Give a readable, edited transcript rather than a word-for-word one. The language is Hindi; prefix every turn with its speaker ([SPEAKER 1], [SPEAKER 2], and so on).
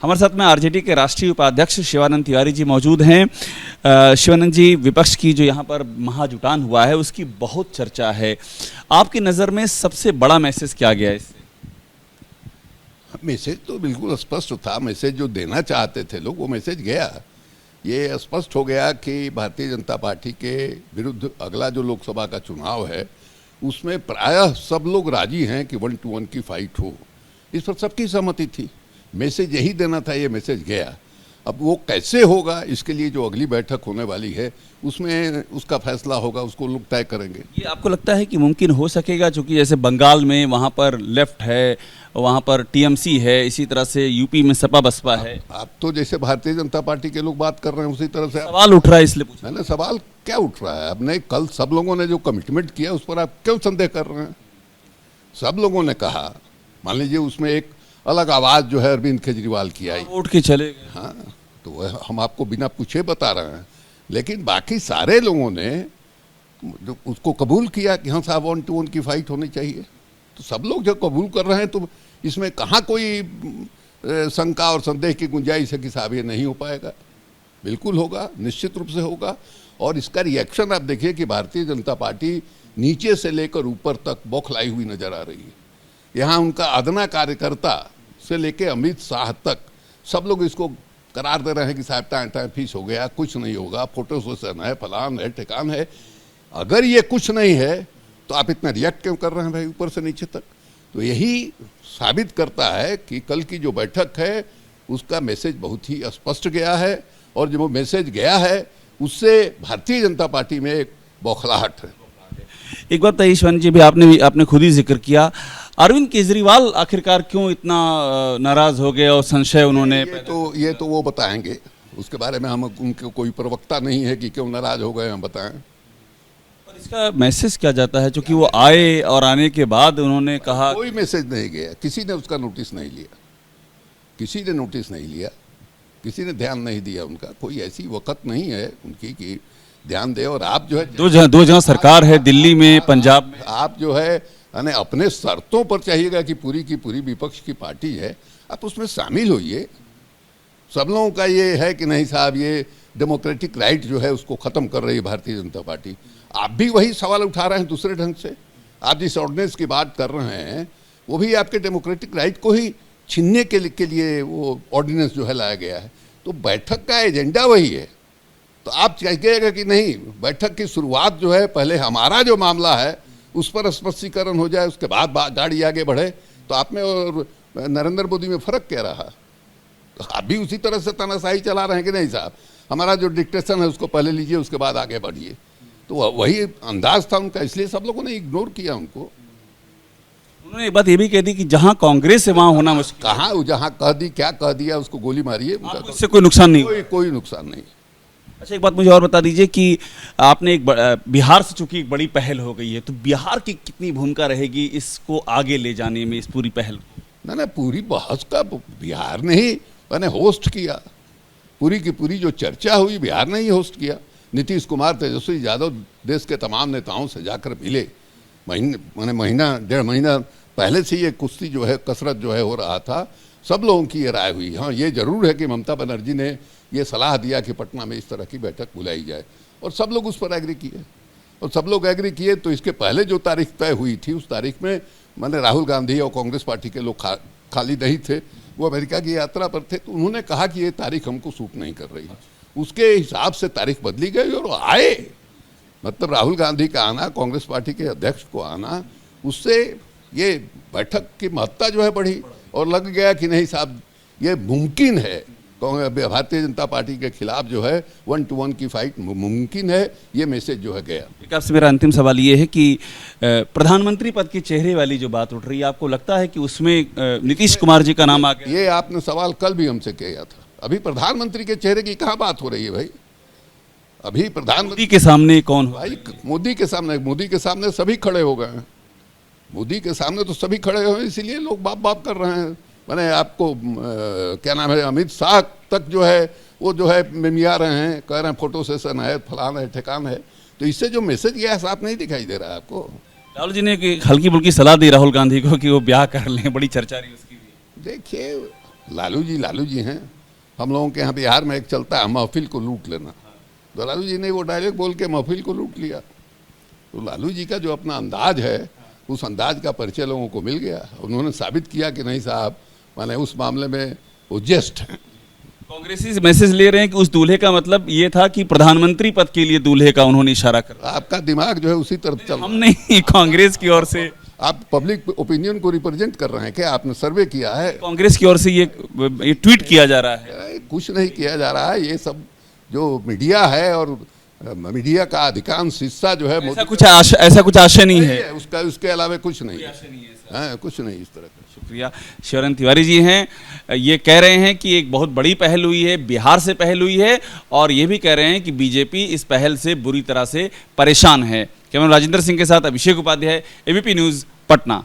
[SPEAKER 1] हमारे साथ में आरजेडी के राष्ट्रीय उपाध्यक्ष शिवानंद तिवारी जी मौजूद हैं। शिवानंद जी, विपक्ष की जो यहाँ पर महाजुटान हुआ है उसकी बहुत चर्चा है। आपकी नज़र में सबसे बड़ा मैसेज क्या गया इससे?
[SPEAKER 2] मैसेज तो बिल्कुल स्पष्ट था। मैसेज जो देना चाहते थे लोग, वो मैसेज गया। ये स्पष्ट हो गया कि भारतीय जनता पार्टी के विरुद्ध अगला जो लोकसभा का चुनाव है उसमें प्रायः सब लोग राजी हैं कि 1 to 1 की फाइट हो। इस पर सबकी सहमति थी। मैसेज यही देना था, ये मैसेज गया। अब वो कैसे होगा, इसके लिए जो अगली बैठक होने वाली है उसमें उसका फैसला होगा, उसको लोग तय करेंगे।
[SPEAKER 1] ये आपको लगता है कि मुमकिन हो सकेगा? क्योंकि जैसे बंगाल में वहाँ पर लेफ्ट है, वहाँ पर टीएमसी है, इसी तरह से यूपी में सपा बसपा है।
[SPEAKER 2] आप तो जैसे भारतीय जनता पार्टी के लोग बात कर रहे हैं उसी तरह से
[SPEAKER 1] सवाल उठ रहा है, इसलिए पूछा।
[SPEAKER 2] मैंने सवाल क्या उठ रहा है? आपने कल सब लोगों ने जो कमिटमेंट किया उस पर आप क्यों संदेह कर रहे हैं? सब लोगों ने कहा, मान लीजिए उसमें एक अलग आवाज़ जो है अरविंद केजरीवाल की आई,
[SPEAKER 1] उठ के चले गए।
[SPEAKER 2] हाँ, तो वह हम आपको बिना पूछे बता रहे हैं। लेकिन बाकी सारे लोगों ने जो उसको कबूल किया कि हाँ साहब 1 to 1 की फाइट होनी चाहिए। तो सब लोग जब कबूल कर रहे हैं तो इसमें कहाँ कोई शंका और संदेह की गुंजाइश है कि साहब ये नहीं हो पाएगा। बिल्कुल होगा, निश्चित रूप से होगा। और इसका रिएक्शन आप देखिए कि भारतीय जनता पार्टी नीचे से लेकर ऊपर तक बौखलाई हुई नजर आ रही है। यहाँ उनका अदना कार्यकर्ता से लेकर अमित शाह तक सब लोग इसको करार दे रहे हैं कि साहब टाइम फीस हो गया, कुछ नहीं होगा, फोटो सेशन है, फलान है, ठिकान है। अगर ये कुछ नहीं है तो आप इतना रिएक्ट क्यों कर रहे हैं भाई ऊपर से नीचे तक? तो यही साबित करता है कि कल की जो बैठक है उसका मैसेज बहुत ही स्पष्ट गया है। और जो मैसेज गया है उससे भारतीय जनता पार्टी में एक बौखलाहट है। एक
[SPEAKER 1] बात तो ईश्वन जी भी आपने खुद ही जिक्र किया, अरविंद केजरीवाल आखिरकार क्यों इतना नाराज हो गए और संशय उन्होंने
[SPEAKER 2] ये तो वो बताएंगे। उसके बारे में हम उनके कोई प्रवक्ता नहीं है कि क्यों नाराज हो गए हम बताएं।
[SPEAKER 1] पर इसका मैसेज क्या जाता है? क्योंकि वो आए और आने के बाद उन्होंने कहा
[SPEAKER 2] कोई मैसेज नहीं गया, किसी ने उसका नोटिस नहीं लिया, किसी ने नोटिस नहीं लिया, किसी ने ध्यान नहीं दिया। उनका कोई ऐसी वक़्त नहीं है उनकी कि ध्यान दे। और आप जो है
[SPEAKER 1] दो जगह सरकार है, दिल्ली में, पंजाब में,
[SPEAKER 2] आप जो है यानी अपने शर्तों पर चाहिएगा कि पूरी की पूरी विपक्ष की पार्टी है, आप उसमें शामिल होइए। सब लोगों का ये है कि नहीं साहब ये डेमोक्रेटिक राइट जो है उसको ख़त्म कर रही है भारतीय जनता पार्टी। आप भी वही सवाल उठा रहे हैं दूसरे ढंग से। आप जिस ऑर्डिनेंस की बात कर रहे हैं वो भी आपके डेमोक्रेटिक राइट को ही छीनने के लिए वो ऑर्डिनेंस जो है लाया गया है। तो बैठक का एजेंडा वही है। तो आप कहिएगा कि नहीं, बैठक की शुरुआत जो है पहले हमारा जो मामला है उस पर स्पष्टीकरण हो जाए, उसके बाद गाड़ी आगे बढ़े। तो आप में और नरेंद्र मोदी में फ़र्क क्या रहा? तो आप भी उसी तरह से तानाशाही चला रहे हैं कि नहीं साहब हमारा जो डिक्टेशन है उसको पहले लीजिए, उसके बाद आगे बढ़िए। तो वही अंदाज था उनका, इसलिए सब लोगों ने इग्नोर किया उनको।
[SPEAKER 1] उन्होंने एक बात ये भी कह दी कि जहां कांग्रेस है वहां होना मुश्किल।
[SPEAKER 2] कहाँ जहां कह दी, क्या कह दिया, उसको गोली मारिए,
[SPEAKER 1] इससे कोई नुकसान नहीं,
[SPEAKER 2] कोई नुकसान नहीं।
[SPEAKER 1] अच्छा, एक बात मुझे और बता दीजिए कि आपने बिहार से चूंकि एक बड़ी पहल हो गई है, तो बिहार की कितनी भूमिका रहेगी इसको आगे ले जाने में, इस पूरी पहल को?
[SPEAKER 2] ना पूरी बहस का बिहार ने ही मैंने होस्ट किया। पूरी की पूरी जो चर्चा हुई बिहार ने ही होस्ट किया। नीतीश कुमार, तेजस्वी यादव देश के तमाम नेताओं से जाकर मिले। महीना डेढ़ महीना पहले से ये कुश्ती जो है, कसरत जो है हो रहा था। सब लोगों की ये राय हुई। हाँ, ये जरूर है कि ममता बनर्जी ने ये सलाह दिया कि पटना में इस तरह की बैठक बुलाई जाए और सब लोग उस पर एग्री किए। और सब लोग एग्री किए तो इसके पहले जो तारीख तय हुई थी उस तारीख में मैंने राहुल गांधी और कांग्रेस पार्टी के लोग खाली नहीं थे, वो अमेरिका की यात्रा पर थे। तो उन्होंने कहा कि ये तारीख हमको सूट नहीं कर रही। उसके हिसाब से तारीख बदली गई और आए। मतलब राहुल गांधी का आना, कांग्रेस पार्टी के अध्यक्ष को आना, उससे ये बैठक की महत्ता जो है बढ़ी। और लग गया कि नहीं साहब ये मुमकिन है, भारतीय जनता पार्टी के खिलाफ जो है 1 to 1 की फाइट मुमकिन है। ये मैसेज जो है गया।
[SPEAKER 1] आपसे मेरा अंतिम सवाल ये है कि प्रधानमंत्री पद के चेहरे वाली जो बात उठ रही है, आपको लगता है कि उसमें नीतीश कुमार जी का नाम आ गया?
[SPEAKER 2] ये आपने सवाल कल भी हमसे किया था। अभी प्रधानमंत्री के चेहरे की कहाँ बात हो रही है भाई? अभी प्रधानमंत्री
[SPEAKER 1] के सामने कौन
[SPEAKER 2] भाई? मोदी के सामने सभी खड़े हो गए हैं। मोदी के सामने तो सभी खड़े हुए, इसीलिए लोग बाप बाप कर रहे हैं। मैंने आपको क्या नाम है, अमित शाह तक जो है वो जो है मिमिया रहे हैं, कह रहे हैं फोटो सेशन है, फलान है, ठिकान है। तो इससे जो मैसेज गया साफ नहीं दिखाई दे रहा है आपको?
[SPEAKER 1] राहुल जी ने हल्की फुल्की सलाह दी राहुल गांधी को कि वो ब्याह कर लें, बड़ी चर्चा रही उसकी भी।
[SPEAKER 2] देखिए लालू जी हैं। हम लोगों के यहाँ बिहार में एक चलता है महफिल को लूट लेना, तो लालू जी ने वो डायलॉग बोल के महफिल को लूट लिया। तो लालू जी का जो अपना अंदाज है, उस अंदाज का परिचय लोगों को मिल गया। उन्होंने साबित किया कि नहीं साहब, माने उस मामले में वो जेस्ट हैं।
[SPEAKER 1] कांग्रेसी मैसेज ले रहे हैं कि उस दूल्हे का मतलब ये था कि प्रधानमंत्री पद के लिए दूल्हे का उन्होंने इशारा कर।
[SPEAKER 2] आपका दिमाग जो है उसी तरफ चल रहा
[SPEAKER 1] हम नहीं, कांग्रेस की ओर से।
[SPEAKER 2] आप पब्लिक ओपिनियन को रिप्रेजेंट कर रहे हैं क्या? आपने सर्वे किया है?
[SPEAKER 1] कांग्रेस की ओर से ये ट्वीट किया जा रहा है।
[SPEAKER 2] अरे, कुछ नहीं किया जा रहा है। ये सब जो मीडिया है और मीडिया का अधिकांश हिस्सा जो है
[SPEAKER 1] ऐसा कुछ आशय नहीं है।
[SPEAKER 2] उसका उसके अलावा कुछ नहीं है, कुछ नहीं इस तरह का।
[SPEAKER 1] शुक्रिया। शिवरन तिवारी जी हैं, ये कह रहे हैं कि एक बहुत बड़ी पहल हुई है, बिहार से पहल हुई है, और ये भी कह रहे हैं कि बीजेपी इस पहल से बुरी तरह से परेशान है। कैमरा राजेंद्र सिंह के साथ अभिषेक उपाध्याय, एबीपी न्यूज़, पटना।